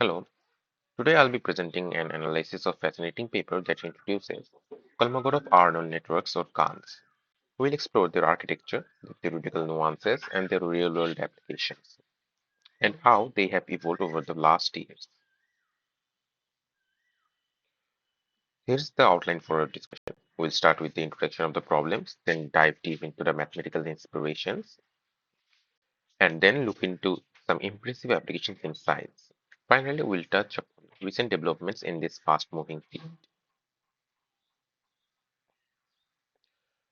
Hello, today I'll be presenting an analysis of fascinating paper that introduces Kolmogorov-Arnold networks or CANs. We'll explore their architecture, their theoretical nuances, and their real-world applications, and how they have evolved over the last years. Here's the outline for our discussion. We'll start with the introduction of the problems, then dive deep into the mathematical inspirations, and then look into some impressive applications in science. Finally, we'll touch upon recent developments in this fast-moving field.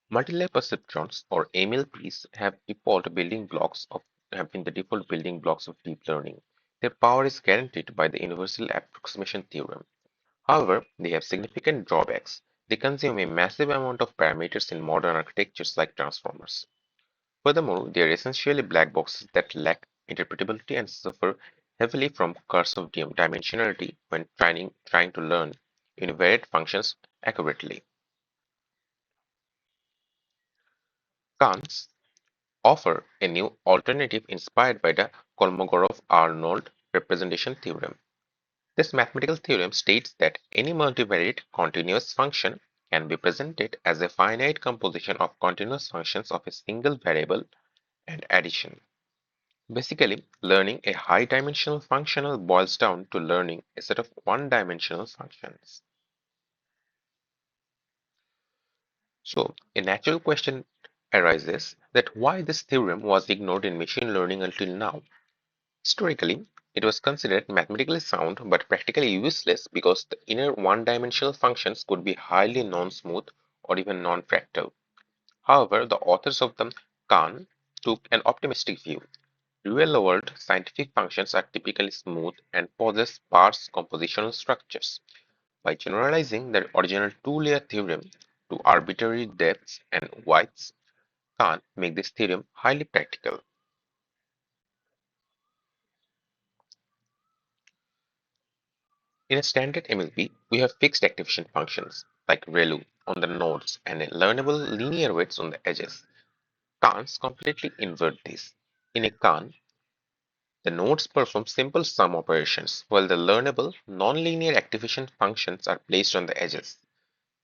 Multi-layer perceptrons or MLPs have been the default building blocks of deep learning. Their power is guaranteed by the universal approximation theorem. However, they have significant drawbacks. They consume a massive amount of parameters in modern architectures like transformers. Furthermore, they are essentially black boxes that lack interpretability and suffer heavily from curse of dimensionality when trying to learn univariate functions accurately. Kant's offer a new alternative inspired by the Kolmogorov-Arnold representation theorem. This mathematical theorem states that any multivariate continuous function can be presented as a finite composition of continuous functions of a single variable and addition. Basically, learning a high-dimensional functional boils down to learning a set of one-dimensional functions. So, a natural question arises that why this theorem was ignored in machine learning until now. Historically, it was considered mathematically sound but practically useless because the inner one-dimensional functions could be highly non-smooth or even non-fractal. However, the authors of the Khan took an optimistic view. Real-world scientific functions are typically smooth and possess sparse compositional structures. By generalizing the original two-layer theorem to arbitrary depths and widths, Khan made this theorem highly practical. In a standard MLP, we have fixed activation functions like ReLU on the nodes and learnable linear weights on the edges. Cans completely invert this. In a Can, the nodes perform simple sum operations, while the learnable nonlinear activation functions are placed on the edges.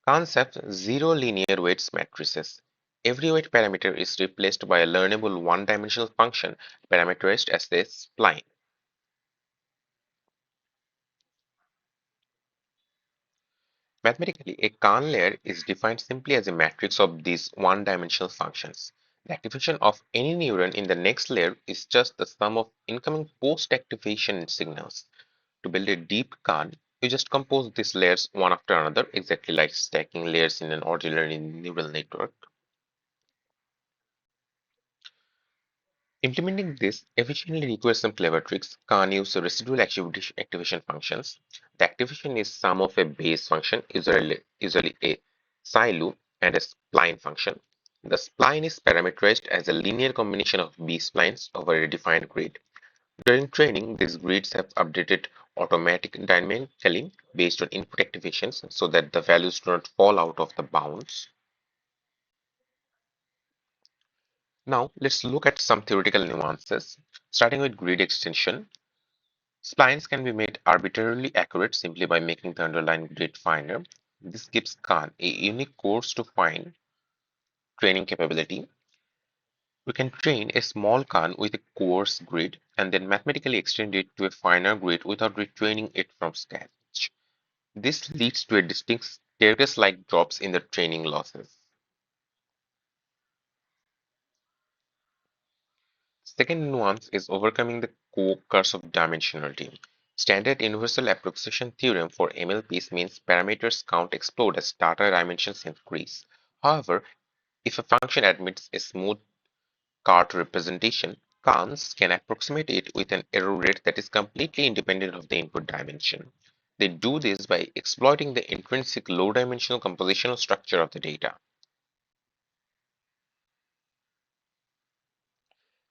Cans have zero linear weights matrices. Every weight parameter is replaced by a learnable one-dimensional function parameterized as a spline. Mathematically, a Kahn layer is defined simply as a matrix of these one-dimensional functions. The activation of any neuron in the next layer is just the sum of incoming post-activation signals. To build a deep Kahn, you just compose these layers one after another, exactly like stacking layers in an ordinary neural network. Implementing this efficiently requires some clever tricks. Kahn use residual activation functions. The activation is sum of a base function, usually a psi-loop, and a spline function. The spline is parameterized as a linear combination of B-splines over a defined grid. During training, these grids have updated dynamically based on input activations so that the values do not fall out of the bounds. Now, let's look at some theoretical nuances, starting with grid extension. Splines can be made arbitrarily accurate simply by making the underlying grid finer. This gives Khan a unique coarse to fine training capability. We can train a small Khan with a coarse grid and then mathematically extend it to a finer grid without retraining it from scratch. This leads to a distinct staircase-like drops in the training losses. Second nuance is overcoming the curse of dimensionality. Standard universal approximation theorem for MLPs means parameters count explode as data dimensions increase. However, if a function admits a smooth cart representation, Kans can approximate it with an error rate that is completely independent of the input dimension. They do this by exploiting the intrinsic low-dimensional compositional structure of the data.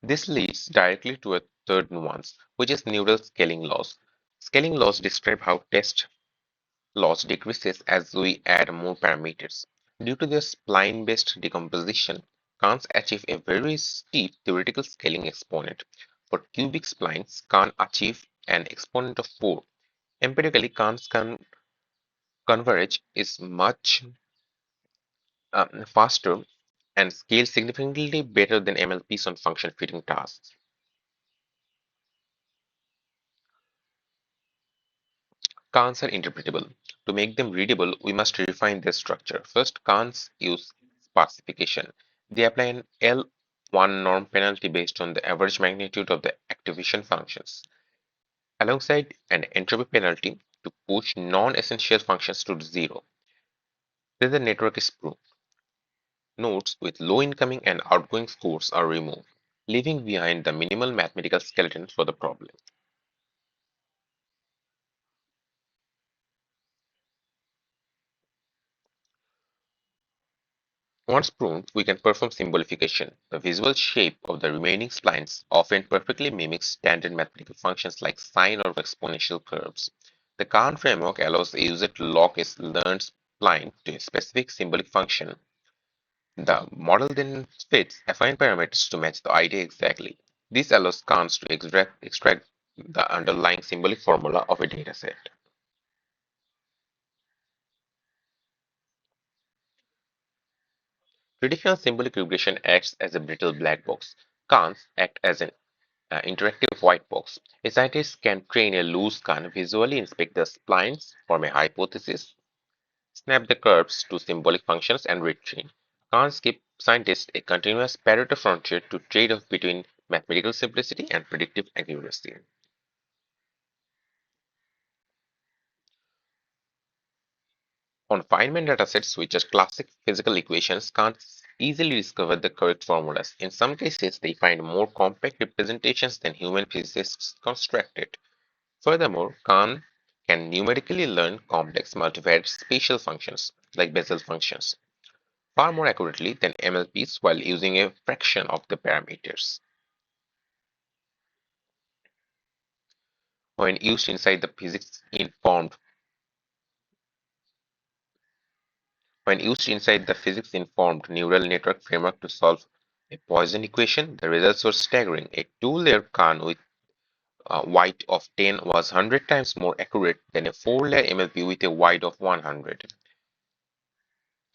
This leads directly to a third nuance, which is neural scaling laws. Scaling laws describe how test loss decreases as we add more parameters. Due to their spline-based decomposition, cans achieve a very steep theoretical scaling exponent. For cubic splines, can achieve an exponent of 4. Empirically, Khan's converge is much faster and scales significantly better than MLPs on function fitting tasks. Cons are interpretable. To make them readable, we must refine their structure. First, cons use sparsification. They apply an L1 norm penalty based on the average magnitude of the activation functions, alongside an entropy penalty to push non-essential functions to zero. Then the network is pruned. Nodes with low incoming and outgoing scores are removed, leaving behind the minimal mathematical skeleton for the problem. Once pruned, we can perform symbolification. The visual shape of the remaining splines often perfectly mimics standard mathematical functions like sine or exponential curves. The Khan framework allows the user to lock a learned spline to a specific symbolic function. The model then fits affine parameters to match the idea exactly. This allows Khans to extract the underlying symbolic formula of a dataset. Traditional symbolic regression acts as a brittle black box. Khans act as an interactive white box. A scientist can train a loose can, visually inspect the splines, form a hypothesis, snap the curves to symbolic functions, and retrain. Cans give scientists a continuous Pareto frontier to trade off between mathematical simplicity and predictive accuracy. On Feynman datasets, which are classic physical equations, can't easily discover the correct formulas. In some cases, they find more compact representations than human physicists constructed. Furthermore, Khan can numerically learn complex multivariate spatial functions, like Bessel functions, far more accurately than MLPs while using a fraction of the parameters. When used inside the physics-informed When used inside the physics-informed neural network framework to solve a Poisson equation, the results were staggering. A two-layer Khan with a weight of 10 was 100 times more accurate than a four-layer MLP with a weight of 100.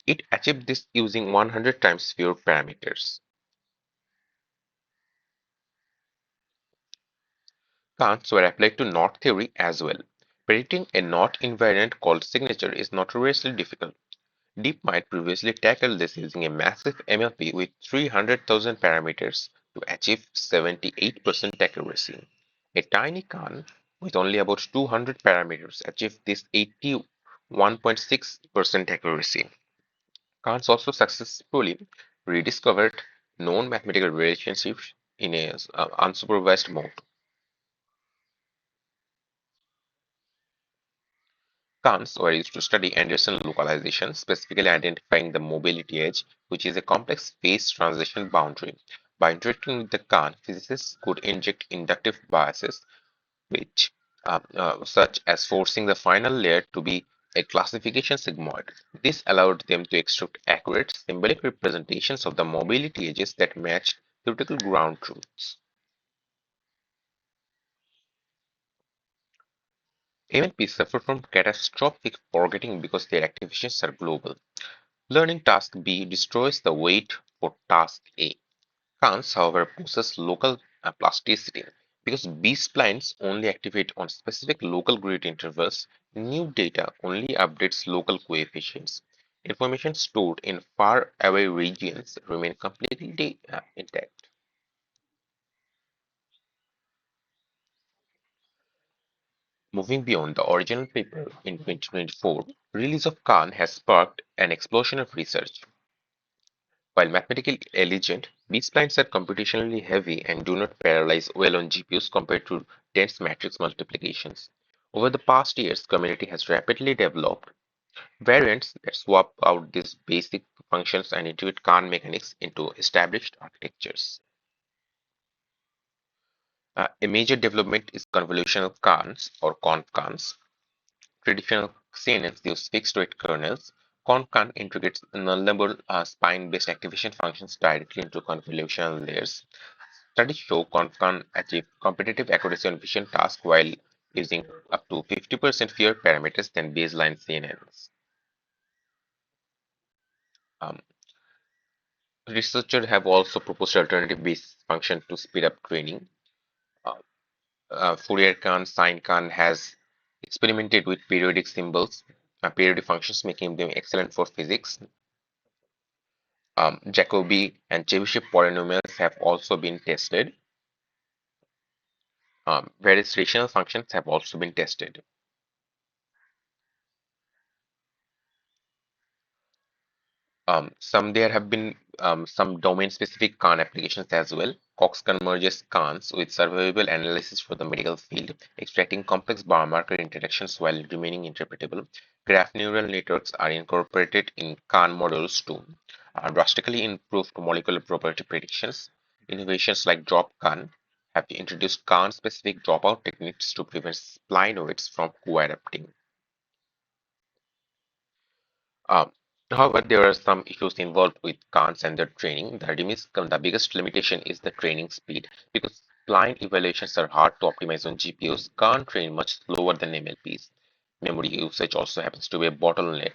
It achieved this using 100 times fewer parameters. Khans were applied to knot theory as well. Predicting a knot invariant called signature is notoriously difficult. DeepMind previously tackled this using a massive MLP with 300,000 parameters to achieve 78% accuracy. A tiny Khan with only about 200 parameters achieved this 81.6% accuracy. Khans also successfully rediscovered known mathematical relationships in a unsupervised mode. Khans were used to study Anderson localization, specifically identifying the mobility edge, which is a complex phase transition boundary. By interacting with the Khan, physicists could inject inductive biases, which such as forcing the final layer to be a classification sigmoid. This allowed them to extract accurate symbolic representations of the mobility edges that matched theoretical ground truths. MNPs suffer from catastrophic forgetting because their activations are global. Learning task B destroys the weight for task A. Cons, however, possess local plasticity. Because B-splines only activate on specific local grid intervals, new data only updates local coefficients. Information stored in far away regions remain completely intact. Moving beyond the original paper in 2024, release of Khan has sparked an explosion of research. While mathematically elegant, B-splines are computationally heavy and do not parallelize well on GPUs compared to dense matrix multiplications. Over the past years, community has rapidly developed variants that swap out these basic functions and integrate Khan mechanics into established architectures. A major development is convolutional Khans or conv-Khans. Traditional CNNs use fixed-rate kernels. Conv-Khan integrates nullable spine-based activation functions directly into convolutional layers. Studies show Conf can achieve competitive accuracy on vision tasks while using up to 50% fewer parameters than baseline CNNs. Um, Researchers have also proposed alternative base function to speed up training. Uh, Fourier Khan, Sine Khan has experimented with periodic symbols, periodic functions, making them excellent for physics. Jacobi and Chebyshev polynomials have also been tested. Various rational functions have also been tested. There have been some domain-specific Khan applications as well. Cox converges Khans with surveyable analysis for the medical field, extracting complex biomarker interactions while remaining interpretable. Graph neural networks are incorporated in Khan models to drastically improve molecular property predictions. Innovations like drop Khan have introduced Khan-specific dropout techniques to prevent splinoids from co-adapting. Um, However, there are some issues involved with cars and their training. The biggest limitation is the training speed because spline evaluations are hard to optimize on GPUs, can't train much slower than MLPs. Memory usage also happens to be a bottleneck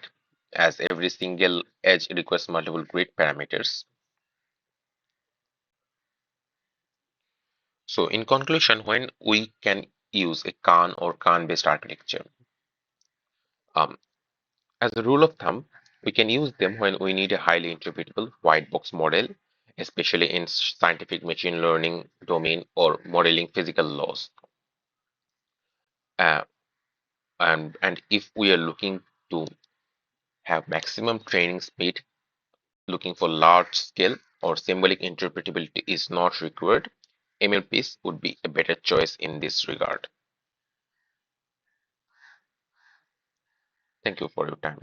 as every single edge requires multiple grid parameters. So in conclusion, when we can use a Khan or Khan-based architecture, um, as a rule of thumb, we can use them when we need a highly interpretable white box model, especially in scientific machine learning domain or modeling physical laws. Uh, and if we are looking to have maximum training speed, looking for large scale or symbolic interpretability is not required, MLPs would be a better choice in this regard. Thank you for your time.